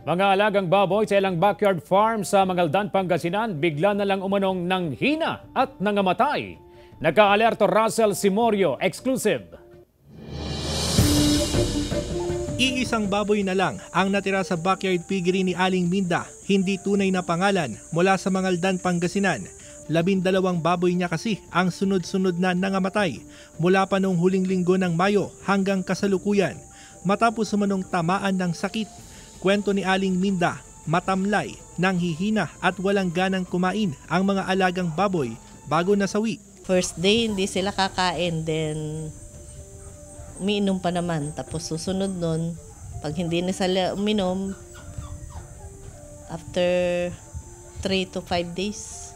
Mga alagang baboy sa ilang backyard farm sa Mangaldan, Pangasinan bigla na lang umanong nanghina at nangamatay. Nagka-alerto Russell Simorio, exclusive. Iisang baboy na lang ang natira sa backyard piggery ni Aling Minda, hindi tunay na pangalan, mula sa Mangaldan, Pangasinan. 12 baboy niya kasi ang sunod-sunod na nangamatay mula pa noong huling linggo ng Mayo hanggang kasalukuyan matapos umanong tamaan ng sakit. Kwento ni Aling Minda, matamlay, nanghihina at walang ganang kumain ang mga alagang baboy bago nasawi. First day hindi sila kakain, then umiinom pa naman. Tapos susunod nun, pag hindi na sila uminom, after 3 to 5 days,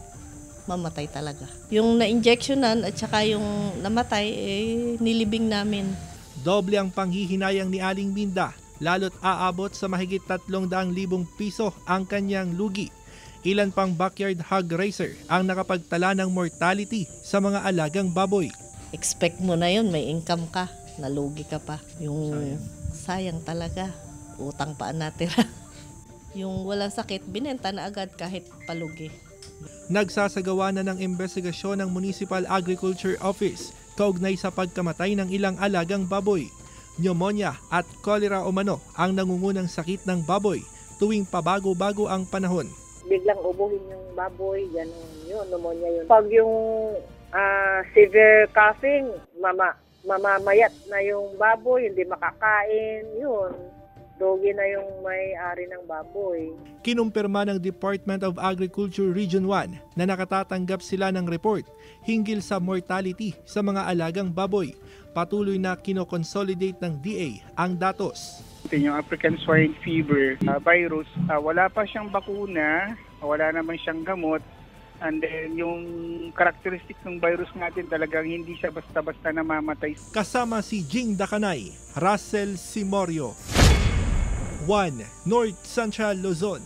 mamatay talaga. Yung na-injectionan at saka yung namatay, nilibing namin. Doble ang panghihinayang ni Aling Minda, lalo't aabot sa mahigit 300,000 piso ang kanyang lugi. Ilan pang backyard hog raiser ang nakapagtala ng mortality sa mga alagang baboy. Expect mo na yun, may income ka, nalugi ka pa. Yung sayang talaga, utang pa natira. Yung walang sakit, binenta na agad kahit palugi. Nagsasagawa na ng investigasyon ng Municipal Agriculture Office kaugnay sa pagkamatay ng ilang alagang baboy. Pneumonia at cholera umano ang nangungunang sakit ng baboy tuwing pabago-bago ang panahon. Biglang ubuhin yung baboy, gano'n yun, pneumonia yun. Pag yung severe coughing, mamamayat na yung baboy, hindi makakain, yun. Dogi na yung may-ari ng baboy. Kinumpirma ng Department of Agriculture Region 1 na nakatatanggap sila ng report hinggil sa mortality sa mga alagang baboy. Patuloy na kinoconsolidate ng DA ang datos. Yung African swine fever virus, wala pa siyang bakuna, wala naman siyang gamot. And then yung characteristic ng virus natin talagang hindi siya basta-basta namamatay. Kasama si Jing Dakanay, Russell Simorio, 1 North Central Luzon.